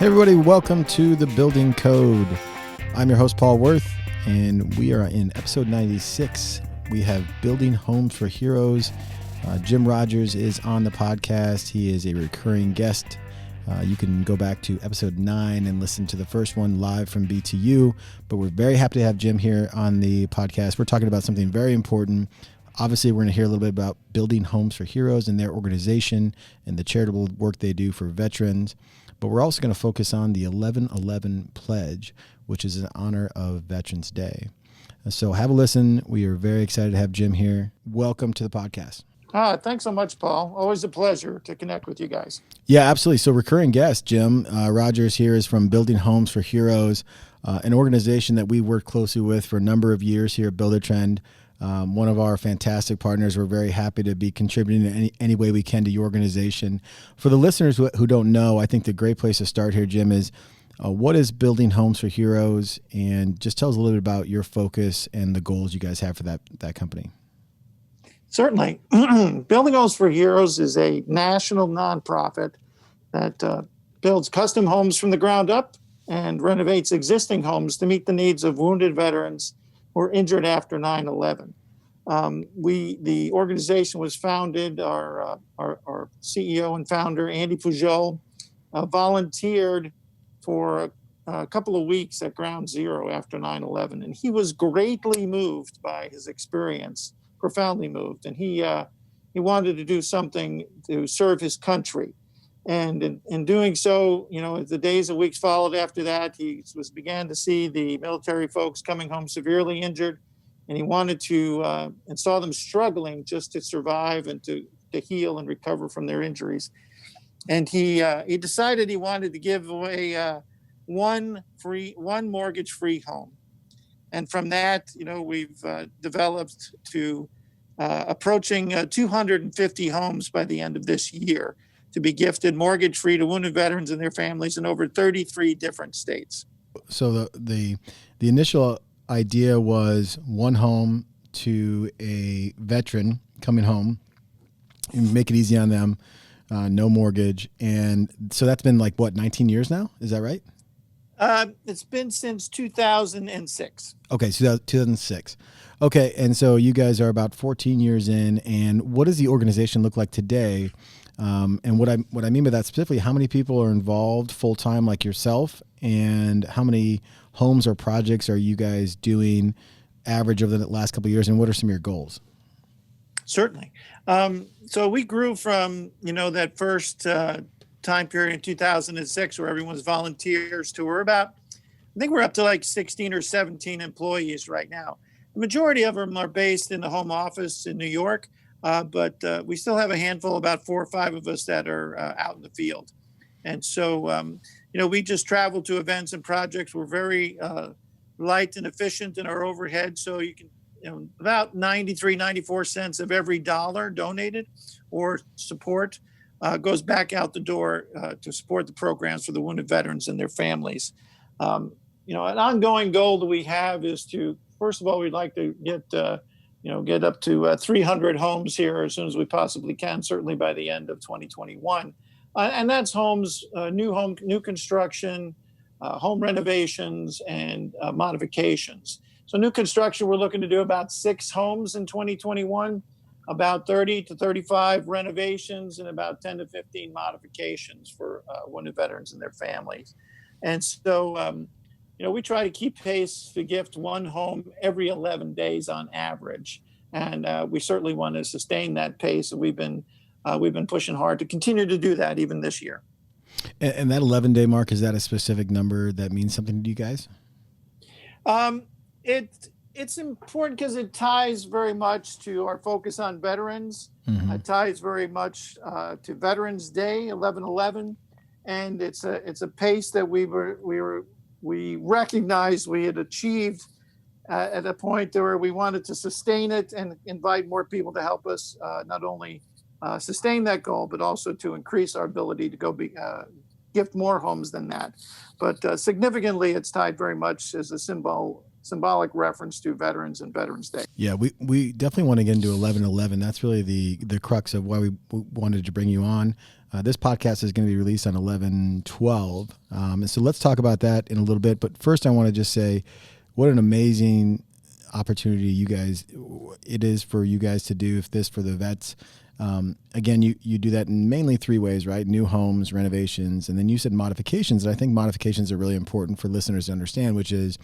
Hey everybody, welcome to The Building Code. I'm your host, Paul Worth, and we are in episode 96. We have Building Homes for Heroes. Jim Rogers is on the podcast. He is a recurring guest. You can go back to episode 9 and listen to the first one live from BTU, but we're very happy to have Jim here on the podcast. We're talking about something very important. Obviously, we're going to hear a little bit about Building Homes for Heroes and their organization and the charitable work they do for veterans. But we're also going to focus on the 11/11 Pledge, which is in honor of Veterans Day. So have a listen. We are very excited to have Jim here. Welcome to the podcast. Thanks so much, Paul. Always a pleasure to connect with you guys. Yeah, absolutely. So recurring guest, Jim Rogers here is from Building Homes for Heroes, an organization that we worked closely with for a number of years here at Buildertrend. One of our fantastic partners. We're very happy to be contributing in any way we can to your organization. For the listeners who don't know, I think the great place to start here, Jim, is what is Building Homes for Heroes? And just tell us a little bit about your focus and the goals you guys have for that company. Certainly. Building Homes for Heroes is a national nonprofit that builds custom homes from the ground up and renovates existing homes to meet the needs of wounded veterans were injured after 9/11. The organization was founded, our CEO and founder, Andy Pujol, volunteered for a couple of weeks at Ground Zero after 9/11. And he was greatly moved by his experience, profoundly moved. And he wanted to do something to serve his country. And in doing so, as the days and weeks followed after that, he began to see the military folks coming home severely injured, and he wanted to and saw them struggling just to survive and to heal and recover from their injuries. And he decided he wanted to give away one mortgage-free home. And from that, we've developed to approaching 250 homes by the end of this year, to be gifted mortgage-free to wounded veterans and their families in over 33 different states. So the initial idea was one home to a veteran coming home and make it easy on them, no mortgage. And so that's been 19 years now? Is that right? It's been since 2006. Okay, so 2006. Okay, and so you guys are about 14 years in, and what does the organization look like today? And what I mean by that specifically, how many people are involved full time like yourself, and how many homes or projects are you guys doing average over the last couple of years, and what are some of your goals? Certainly. So we grew from, that first time period in 2006 where everyone was volunteers to I think we're up to 16 or 17 employees right now. The majority of them are based in the home office in New York. But we still have a handful, about 4 or 5 of us that are out in the field. And so, we just travel to events and projects. We're very light and efficient in our overhead. So you can, about 94 cents of every dollar donated or support goes back out the door to support the programs for the wounded veterans and their families. An ongoing goal that we have is to, first of all, we'd like to get up to 300 homes here as soon as we possibly can, certainly by the end of 2021. And that's homes, new construction, home renovations, and modifications. So new construction, we're looking to do about 6 homes in 2021, about 30 to 35 renovations, and about 10 to 15 modifications for wounded veterans and their families. And so, we try to keep pace to gift one home every 11 days on average. And we certainly want to sustain that pace. And we've been pushing hard to continue to do that even this year. And that 11-day mark, is that a specific number that means something to you guys? It's important because it ties very much to our focus on veterans. Mm-hmm. It ties very much to Veterans Day, 11/11. And it's a pace that we recognized we had achieved at a point where we wanted to sustain it and invite more people to help us not only sustain that goal, but also to increase our ability to go gift more homes than that. But significantly, it's tied very much as a symbol symbolic reference to veterans and Veterans Day. Yeah, we definitely want to get into 11/11. That's really the crux of why we wanted to bring you on. This podcast is going to be released on 11/12. And so let's talk about that in a little bit. But first, I want to just say what an amazing opportunity it is for you guys to do this for the vets. Again, you do that in mainly three ways, right? New homes, renovations, and then you said modifications. And I think modifications are really important for listeners to understand, which is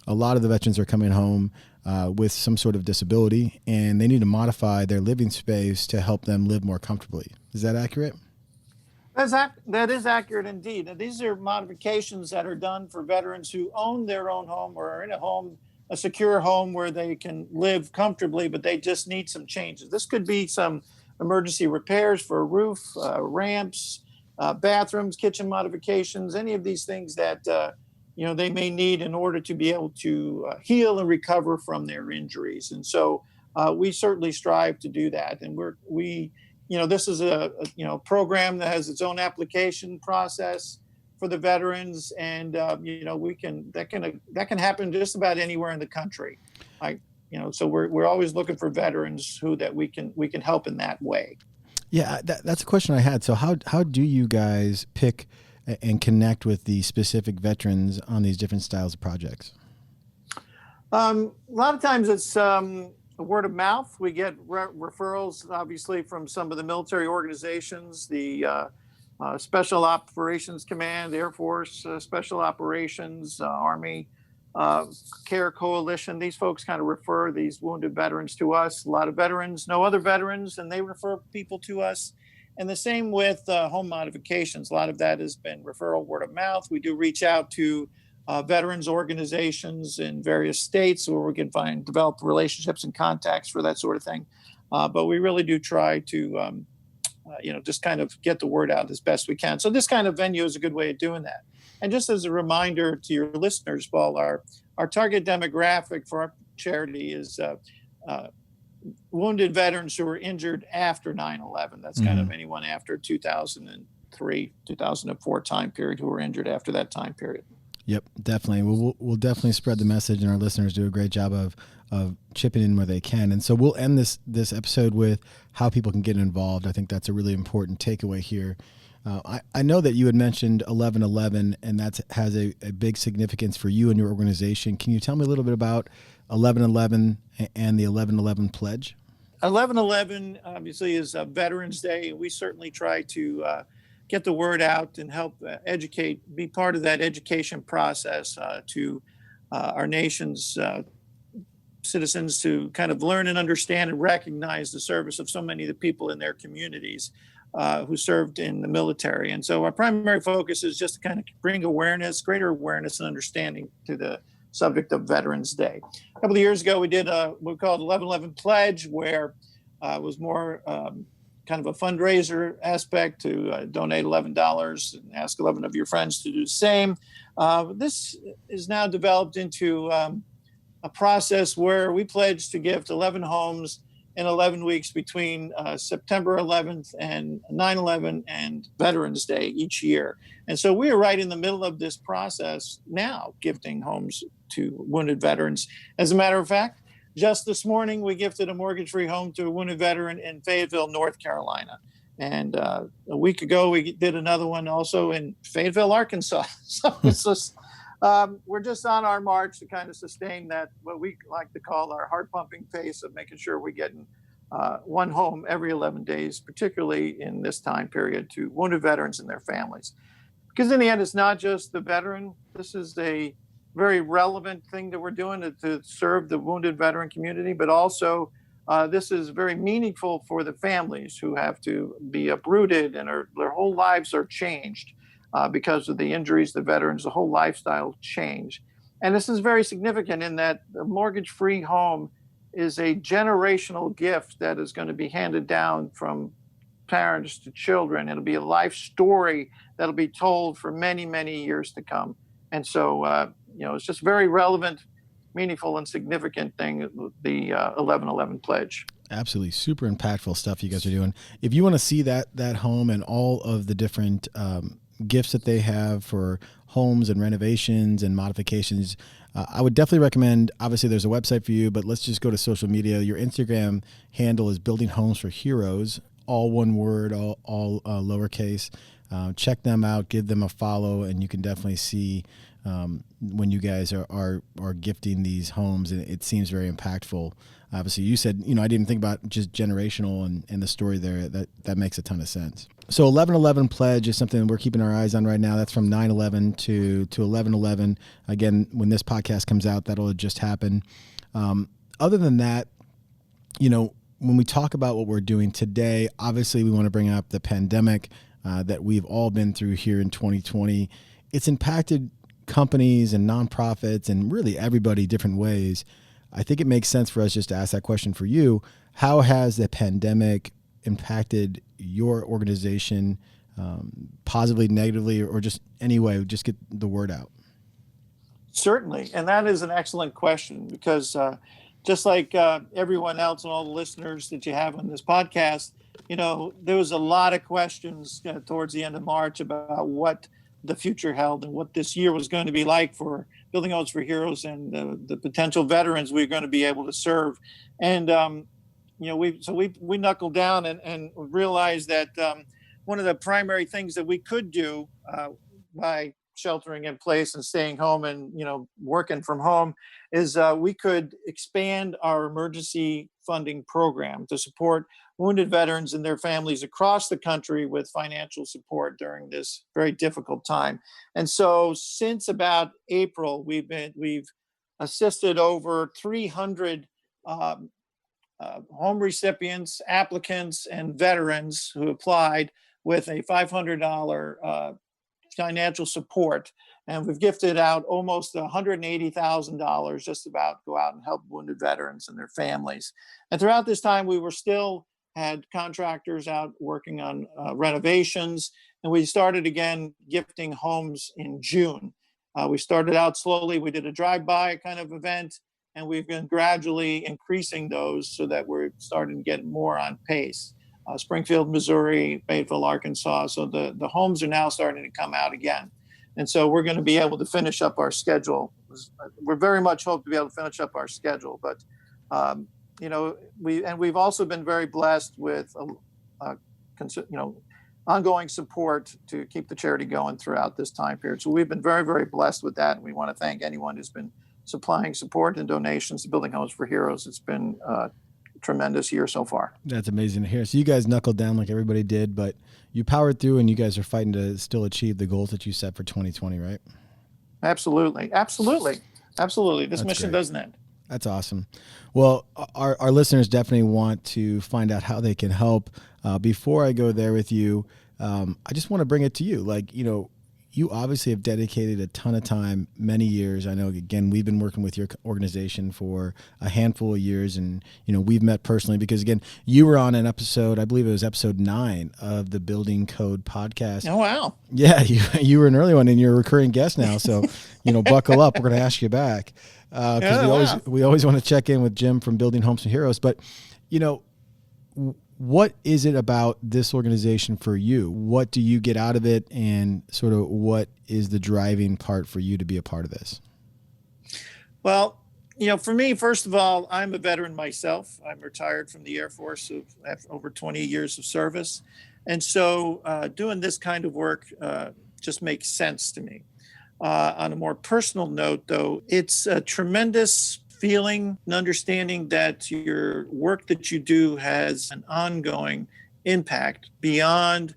a lot of the veterans are coming home with some sort of disability, and they need to modify their living space to help them live more comfortably. Is that accurate? That is accurate indeed. And these are modifications that are done for veterans who own their own home or are in a secure home where they can live comfortably, but they just need some changes. This could be some emergency repairs for a roof, ramps, bathrooms, kitchen modifications, any of these things that they may need in order to be able to heal and recover from their injuries. And so we certainly strive to do that. And this is a program that has its own application process for the veterans, and that can happen just about anywhere in the country. So we're always looking for veterans that we can help in that way. Yeah, that's a question I had. So how do you guys pick and connect with the specific veterans on these different styles of projects? A lot of times it's word of mouth. We get referrals, obviously, from some of the military organizations, the Special Operations Command, Air Force Special Operations, Army Care Coalition. These folks kind of refer these wounded veterans to us. A lot of veterans know other veterans, and they refer people to us. And the same with home modifications. A lot of that has been referral, word of mouth. We do reach out to veterans organizations in various states where we can develop relationships and contacts for that sort of thing. But we really do try to, just kind of get the word out as best we can. So this kind of venue is a good way of doing that. And just as a reminder to your listeners, Paul, our target demographic for our charity is wounded veterans who were injured after 9/11. That's kind of anyone after 2003, 2004 time period who were injured after that time period. Yep, definitely. We'll definitely spread the message, and our listeners do a great job of chipping in where they can. And so we'll end this episode with how people can get involved. I think that's a really important takeaway here. I know that you had mentioned 11/11, and that has a big significance for you and your organization. Can you tell me a little bit about 11/11 and the 11/11 pledge? 11/11 obviously is Veterans Day. We certainly try to get the word out and help educate, be part of that education process to our nation's citizens to kind of learn and understand and recognize the service of so many of the people in their communities who served in the military. And so our primary focus is just to kind of bring greater awareness and understanding to the subject of Veterans Day. A couple of years ago, we did what we called 11/11 Pledge, where it was more kind of a fundraiser aspect to donate $11 and ask 11 of your friends to do the same. This is now developed into a process where we pledge to gift 11 homes in 11 weeks between September 11th and 9/11 and Veterans Day each year. And so we are right in the middle of this process now, gifting homes to wounded veterans. As a matter of fact, just this morning, we gifted a mortgage-free home to a wounded veteran in Fayetteville, North Carolina. And a week ago, we did another one also in Fayetteville, Arkansas. So it's just, we're just on our march to kind of sustain that, what we like to call our heart-pumping pace of making sure we're getting one home every 11 days, particularly in this time period, to wounded veterans and their families. Because in the end, it's not just the veteran. This is a very relevant thing that we're doing to serve the wounded veteran community, but also this is very meaningful for the families who have to be uprooted and their whole lives are changed because of the injuries, the veterans, the whole lifestyle change. And this is very significant in that the mortgage-free home is a generational gift that is going to be handed down from parents to children. It'll be a life story that'll be told for many, many years to come. And so, it's just very relevant, meaningful, and significant thing, the 11/11 Pledge. Absolutely. Super impactful stuff you guys are doing. If you want to see that home and all of the different gifts that they have for homes and renovations and modifications, I would definitely recommend, obviously there's a website for you, but let's just go to social media. Your Instagram handle is Building Homes for Heroes, all one word, all lowercase. Check them out, give them a follow, and you can definitely see when you guys are gifting these homes, and it seems very impactful. Obviously, you said, I didn't think about just generational and the story there. That makes a ton of sense. So 11/11 pledge is something we're keeping our eyes on right now. That's from 9/11 to 11/11. Again, when this podcast comes out, that'll just happen. Other than that, when we talk about what we're doing today, obviously we want to bring up the pandemic that we've all been through here in 2020. It's impacted companies and nonprofits and really everybody different ways. I think it makes sense for us just to ask that question for you. How has the pandemic impacted your organization, positively, negatively, or just anyway, just get the word out? Certainly. And that is an excellent question because just like everyone else and all the listeners that you have on this podcast, there was a lot of questions towards the end of March about what the future held and what this year was going to be like for Building Homes for Heroes and the potential veterans we're going to be able to serve. And, we knuckled down and realized that one of the primary things that we could do by sheltering in place and staying home and, working from home is we could expand our emergency funding program to support wounded veterans and their families across the country with financial support during this very difficult time. And so since about April, we've assisted over 300 home recipients, applicants, and veterans who applied with a $500 financial support. And we've gifted out almost $180,000 just about go out and help wounded veterans and their families. And throughout this time, we were still had contractors out working on renovations. And we started again gifting homes in June. We started out slowly. We did a drive-by kind of event, and we've been gradually increasing those so that we're starting to get more on pace. Springfield, Missouri, Fayetteville, Arkansas. So the homes are now starting to come out again. And so we're going to be able to finish up our schedule. We're very much hope to be able to finish up our schedule. But, we've also been very blessed with, ongoing support to keep the charity going throughout this time period. So we've been very, very blessed with that. And we want to thank anyone who's been supplying support and donations to Building Homes for Heroes. It's been tremendous year so far. That's amazing to hear. So you guys knuckled down like everybody did, but you powered through and you guys are fighting to still achieve the goals that you set for 2020, right? Absolutely. This mission doesn't end. That's awesome. Well, our listeners definitely want to find out how they can help. Before I go there with you, I just want to bring it to you. You obviously have dedicated a ton of time, many years. I know, again, we've been working with your organization for a handful of years, and, we've met personally because, again, you were on an episode, I believe it was episode 9 of the Building Code podcast. Oh, wow. Yeah, you were an early one, and you're a recurring guest now. So, buckle up. We're going to ask you back because we always want to check in with Jim from Building Homes for Heroes. But, what is it about this organization for you? What do you get out of it, and sort of what is the driving part for you to be a part of this? Well, for me, first of all, I'm a veteran myself. I'm retired from the Air Force of over 20 years of service. And so doing this kind of work just makes sense to me. On a more personal note, though, it's a tremendous feeling and understanding that your work that you do has an ongoing impact beyond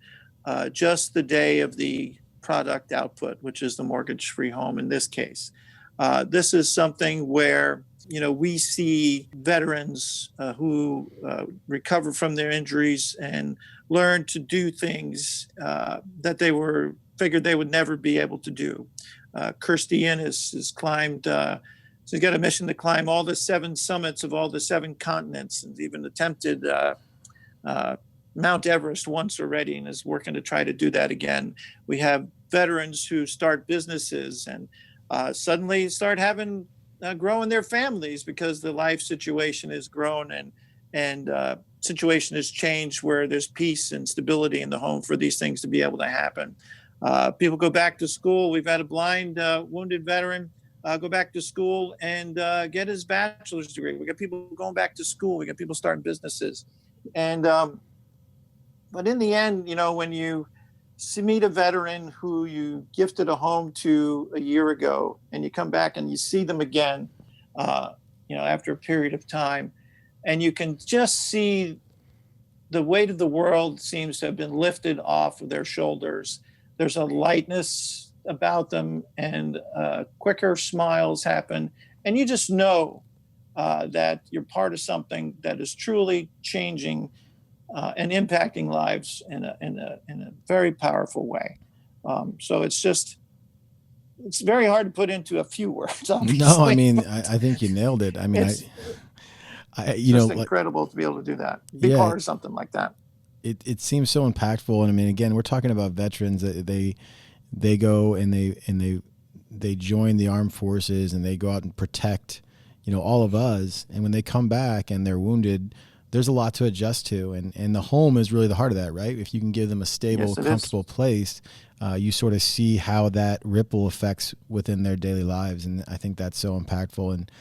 just the day of the product output, which is the mortgage-free home in this case. This is something where, we see veterans who recover from their injuries and learn to do things that they figured they would never be able to do. Kirsty Ennis has climbed So he's got a mission to climb all the 7 summits of all the 7 continents, and even attempted Mount Everest once already, and is working to try to do that again. We have veterans who start businesses and suddenly start having growing their families because the life situation has grown and situation has changed where there's peace and stability in the home for these things to be able to happen. People go back to school. We've had a blind wounded veteran go back to school and get his bachelor's degree. We got people going back to school. We got people starting businesses. And but in the end, when you meet a veteran who you gifted a home to a year ago, and you come back and you see them again, after a period of time, and you can just see the weight of the world seems to have been lifted off of their shoulders. There's a lightness about them, and quicker smiles happen. And you just know that you're part of something that is truly changing and impacting lives in a very powerful way. So it's very hard to put into a few words. Obviously. No, I mean, I think you nailed it. I mean, it's incredible to be able to do that, be part of something like that. It seems so impactful. And I mean, again, we're talking about veterans that they go and they join the armed forces, and they go out and protect, all of us. And when they come back and they're wounded, there's a lot to adjust to. And the home is really the heart of that, right? If you can give them a stable, comfortable place, you sort of see how that ripple affects within their daily lives. And I think that's so impactful. And,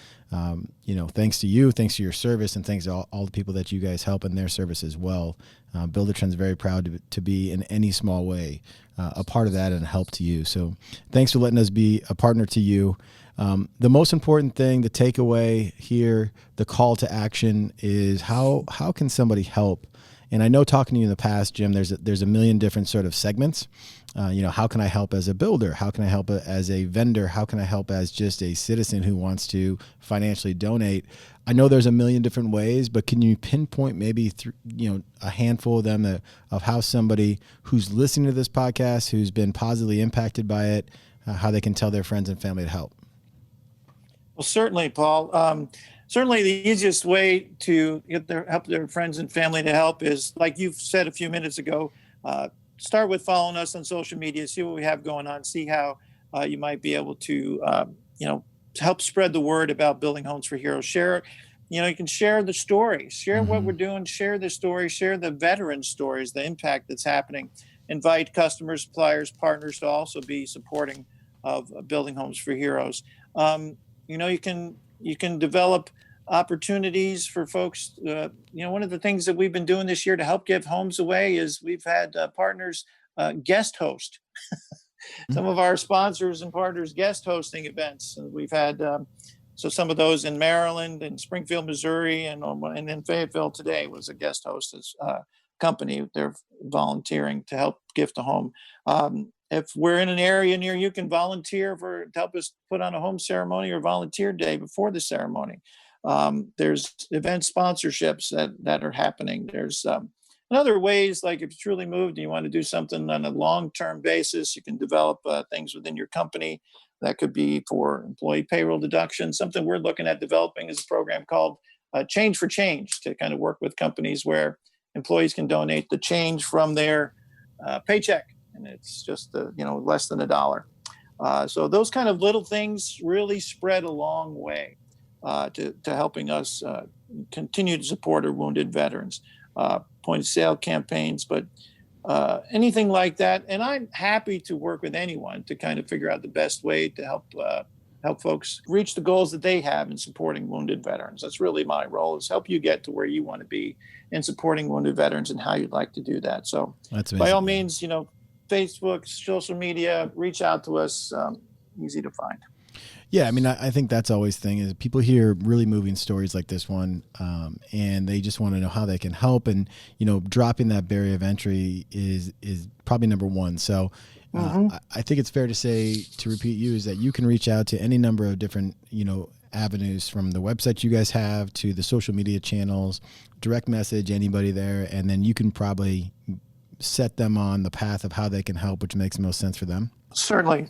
thanks to you, thanks to your service, and thanks to all the people that you guys help in their service as well. Buildertrend is very proud to be in any small way a part of that and a help to you. So thanks for letting us be a partner to you. The most important thing, the takeaway here, the call to action is how can somebody help? And I know, talking to you in the past, Jim, there's a million different sort of segments. How can I help as a builder? How can I help as a vendor? How can I help as just a citizen who wants to financially donate? I know there's a million different ways, but can you pinpoint maybe a handful of them of how somebody who's listening to this podcast, who's been positively impacted by it, how they can tell their friends and family to help? Well, certainly, Paul. Certainly the easiest way to help their friends and family to help is, like you've said a few minutes ago, start with following us on social media, see what we have going on, see how you might be able to, help spread the word about Building Homes for Heroes. Share, you can share the story, share what we're doing, share the story, share the veteran stories, the impact that's happening. Invite customers, suppliers, partners to also be supporting of Building Homes for Heroes. You can develop opportunities for folks. One of the things that we've been doing this year to help give homes away is we've had partners guest host. Some of our sponsors and partners guest hosting events. And we've had some of those in Maryland and Springfield, Missouri, and in Fayetteville today was a guest host company. They're volunteering to help gift a home. If we're in an area near you, can volunteer to help us put on a home ceremony or volunteer day before the ceremony. There's event sponsorships that are happening. There's other ways, like if you truly moved and you want to do something on a long-term basis, you can develop things within your company. That could be for employee payroll deduction. Something we're looking at developing is a program called Change for Change, to kind of work with companies where employees can donate the change from their paycheck. And it's just less than $1. So those kind of little things really spread a long way to helping us continue to support our wounded veterans. Point of sale campaigns, but anything like that. And I'm happy to work with anyone to kind of figure out the best way to help folks reach the goals that they have in supporting wounded veterans. That's really my role, is help you get to where you want to be in supporting wounded veterans and how you'd like to do that. So by all means, Facebook, social media, reach out to us. Easy to find. Yeah, I mean, I think that's always the thing, is people hear really moving stories like this one, and they just want to know how they can help. And, dropping that barrier of entry is probably number one. So I think it's fair to say, to repeat you, is that you can reach out to any number of different, avenues, from the website you guys have to the social media channels, direct message anybody there, and then you can probably set them on the path of how they can help, which makes the most sense for them. Certainly.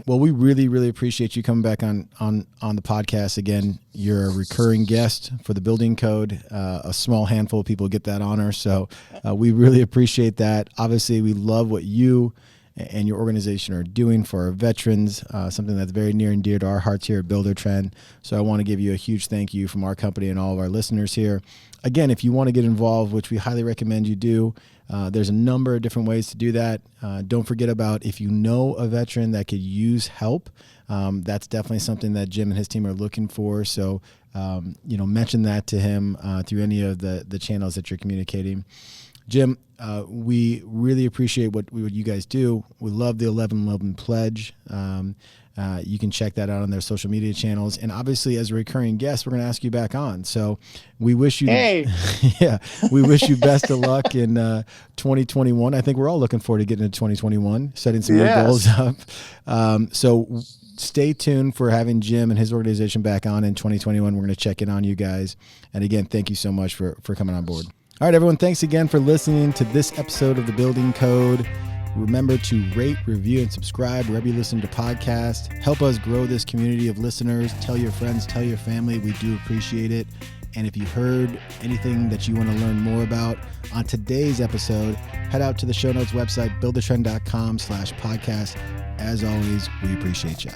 Well, we really, really appreciate you coming back on the podcast again. You're a recurring guest for the Building Code. A small handful of people get that honor, so we really appreciate that. Obviously, we love what you and your organization are doing for our veterans, something that's very near and dear to our hearts here at Buildertrend. So I want to give you a huge thank you from our company and all of our listeners here. Again, if you want to get involved, which we highly recommend you do, there's a number of different ways to do that. Don't forget about if you know a veteran that could use help. That's definitely something that Jim and his team are looking for. So, mention that to him through any of the channels that you're communicating. Jim, we really appreciate what you guys do. We love the 1111 Pledge. You can check that out on their social media channels. And obviously, as a recurring guest, we're going to ask you back on. So we wish you, we wish you best of luck in 2021. I think we're all looking forward to getting into 2021, setting some new goals up. So stay tuned for having Jim and his organization back on in 2021. We're going to check in on you guys. And again, thank you so much for coming on board. All right, everyone, thanks again for listening to this episode of The Building Code. Remember to rate, review, and subscribe wherever you listen to podcasts. Help us grow this community of listeners. Tell your friends, tell your family. We do appreciate it. And if you heard anything that you want to learn more about on today's episode, head out to the show notes website, buildertrend.com/podcast. As always, we appreciate you.